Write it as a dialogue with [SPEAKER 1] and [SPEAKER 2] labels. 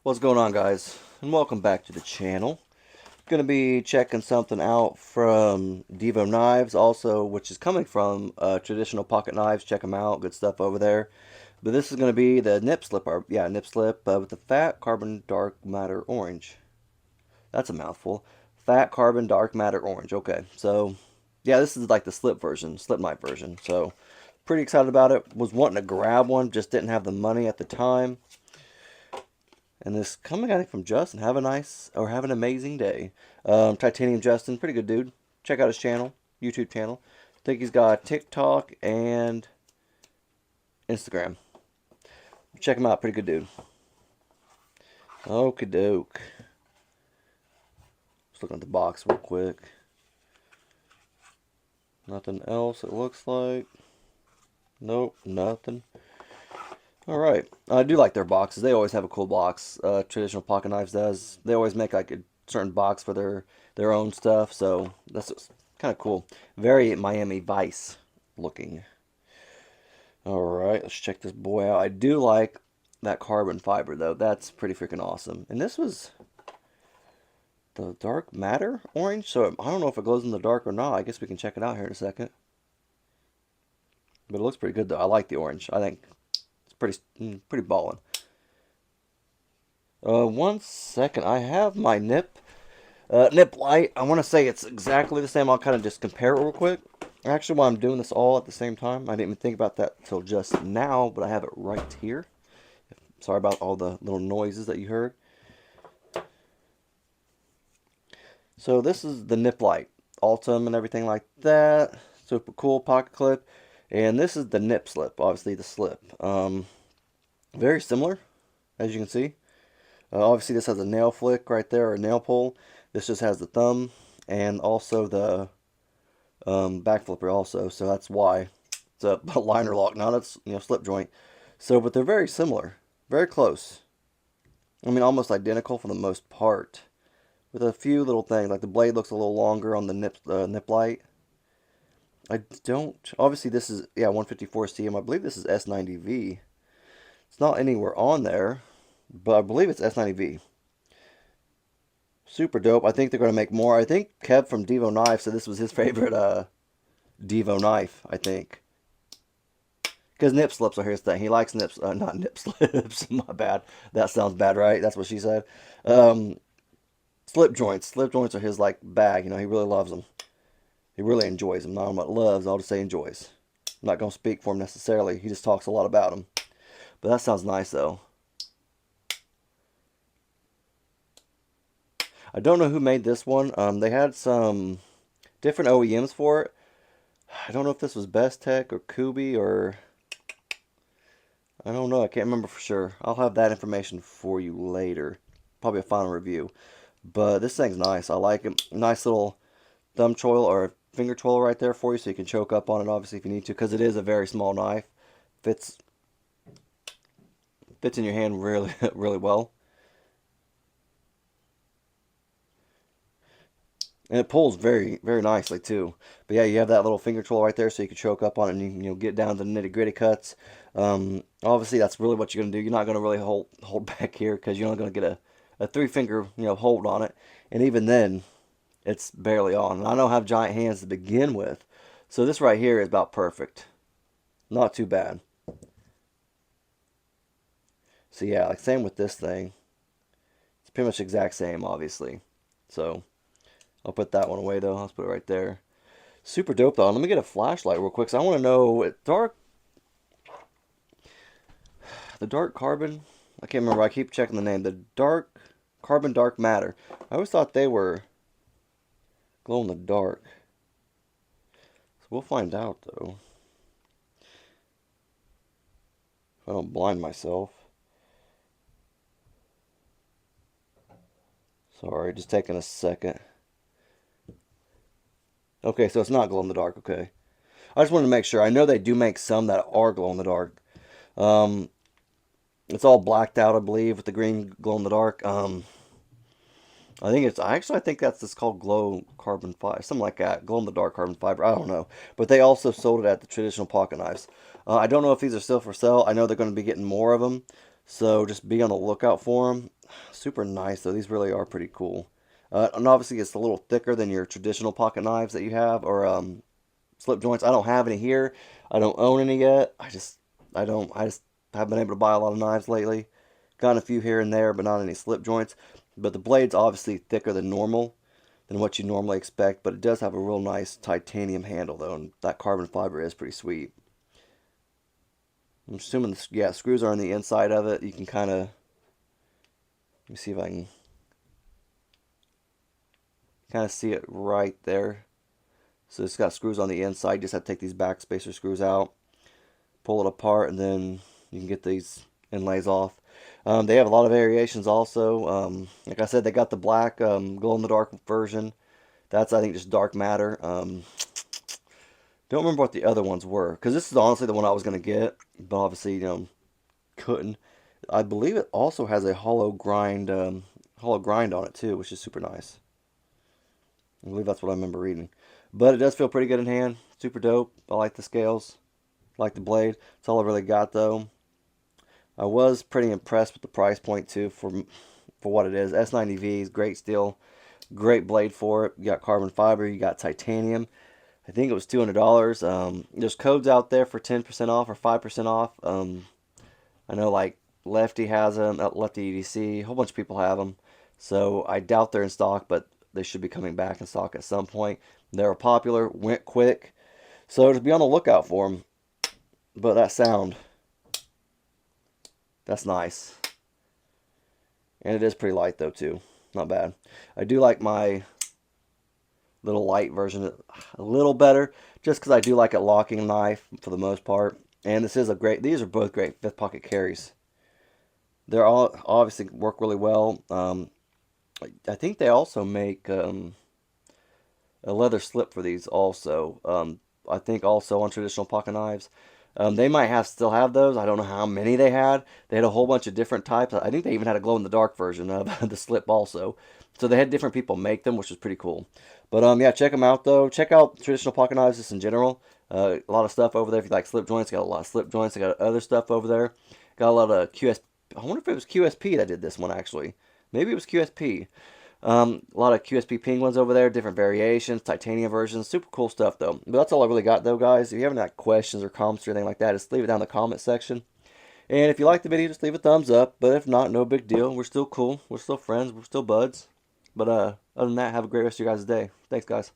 [SPEAKER 1] What's going on, guys, and welcome back to the channel. Going to be checking something out from Divo knives, also, which is coming from Traditional Pocket Knives. Check them out, good stuff over there. But this is going to be the nip slip, nip slip with the fat carbon dark matter orange. That's a mouthful. Fat carbon dark matter orange. Okay, so yeah, this is like the slip version, slip knife version. So pretty excited about it. Was wanting to grab one, just didn't have the money at the time. And this coming, I think, from Justin. Have an amazing day. Titanium Justin, pretty good dude. Check out his channel, YouTube channel. I think he's got TikTok and Instagram. Check him out, pretty good dude. Okie doke. Just looking at the box real quick. Nothing else, it looks like. Nope, nothing. Alright, I do like their boxes. They always have a cool box. Traditional Pocket Knives does. They always make like a certain box for their own stuff, so that's kind of cool. Very Miami Vice looking. Alright, let's check this boy out. I do like that carbon fiber, though. That's pretty freaking awesome. And this was the dark matter orange, so I don't know if it glows in the dark or not. I guess we can check it out here in a second. But it looks pretty good, though. I like the orange. I think pretty ballin'. 1 second. I have my nip light. I want to say it's exactly the same. I'll kind of just compare it real quick. Actually, while I'm doing this all at the same time, I didn't even think about that until just now, but I have it right here. Sorry about all the little noises that you heard. So this is the nip light, Ultim and everything like that. Super cool pocket clip. And this is the nip slip, obviously the slip. Very similar, as you can see. Obviously this has a nail flick right there, or a nail pull. This just has the thumb, and also the back flipper also, so that's why. It's a liner lock, not a slip joint. So, but they're very similar, very close. I mean, almost identical for the most part. With a few little things, like the blade looks a little longer on the nip light. I don't, obviously this is, 154 cm. I believe this is S90V. It's not anywhere on there, but I believe it's S90V. Super dope. I think they're going to make more. I think Kev from Divo Knife said this was his favorite Divo knife, I think. Because nip slips are his thing. He likes nips, not nip slips. My bad. That sounds bad, right? That's what she said. Slip joints. Slip joints are his, like, bag. You know, he really loves them. He really enjoys them. Not what loves, I'll just say enjoys. I'm not going to speak for him necessarily. He just talks a lot about them. But that sounds nice, though. I don't know who made this one. They had some different OEMs for it. I don't know if this was Best Tech or Kubi or... I don't know. I can't remember for sure. I'll have that information for you later. Probably a final review. But this thing's nice. I like it. Nice little thumb choil or finger choil right there for you, so you can choke up on it, obviously, if you need to, because it is a very small knife. Fits in your hand really, really well. And it pulls very, very nicely too. But yeah, you have that little finger tool right there, so you can choke up on it and you know get down to the nitty gritty cuts. Obviously, that's really what you're gonna do. You're not gonna really hold back here because you're only gonna get a 3-finger hold on it, and even then, it's barely on. And I don't have giant hands to begin with, so this right here is about perfect. Not too bad. So yeah, like same with this thing. It's pretty much the exact same, obviously. So. I'll put that one away though. I'll put it right there. Super dope though. Let me get a flashlight real quick. So I want to know the dark carbon. I can't remember. I keep checking the name. The dark carbon dark matter. I always thought they were glow in the dark. So we'll find out though. If I don't blind myself. Sorry, just taking a second. Okay, so it's not glow in the dark. Okay, I just wanted to make sure. I know they do make some that are glow in the dark. It's all blacked out, I believe, with the green glow in the dark. I think it's I think that's just called glow carbon fiber, something like that. Glow in the dark carbon fiber. I don't know, but they also sold it at the Traditional Pocket Knives. I don't know if these are still for sale. I know they're going to be getting more of them, so just be on the lookout for them. super nice though. These really are pretty cool. And obviously it's a little thicker than your traditional pocket knives that you have, or slip joints. I don't have any here. I don't own any yet. I just haven't been able to buy a lot of knives lately. Got a few here and there, but not any slip joints. But the blade's obviously thicker than normal, than what you normally expect, but it does have a real nice titanium handle though, and that carbon fiber is pretty sweet. I'm assuming, yeah, screws are on the inside of it. You can kind of, let me see if I can kind of see it right there. So it's got screws on the inside. You just have to take these back spacer screws out, pull it apart, and then you can get these inlays off. They have a lot of variations also. Like I said, they got the black glow-in-the-dark version. That's, I think, just dark matter. Don't remember what the other ones were, because this is honestly the one I was going to get, but obviously, couldn't. I believe it also has a hollow grind on it too, which is super nice. I believe that's what I remember reading. But it does feel pretty good in hand. Super dope. I like the scales. I like the blade. That's all I really got though. I was pretty impressed with the price point too for what it is. S90V is great steel. Great blade for it. You got carbon fiber. You got titanium. I think it was $200. There's codes out there for 10% off or 5% off. I know like Lefty has them, Lefty EDC, a whole bunch of people have them. So I doubt they're in stock, but they should be coming back in stock at some point. They were popular, went quick, so to be on the lookout for them. But that sound, that's nice. And it is pretty light though too, not bad. I do like my little light version a little better, just because I do like a locking knife for the most part. And this is a great, these are both great fifth pocket carries. They're all obviously work really well. I think they also make a leather slip for these also. I think also on traditional pocket knives. They might still have those. I don't know how many they had. They had a whole bunch of different types. I think they even had a glow-in-the-dark version of the slip also. So they had different people make them, which was pretty cool. But yeah, check them out though. Check out traditional pocket knives just in general. A lot of stuff over there. If you like slip joints, got a lot of slip joints. I got other stuff over there. Got a lot of QS. I wonder if it was QSP that did this one actually. Maybe it was QSP. A lot of QSP penguins over there, different variations, titanium versions, super cool stuff though. But that's all I really got though, guys. If you have any questions or comments or anything like that, just leave it down in the comment section. And if you like the video, just leave a thumbs up. But if not, no big deal. We're still cool. We're still friends. We're still buds. But other than that, have a great rest of your guys' day. Thanks, guys.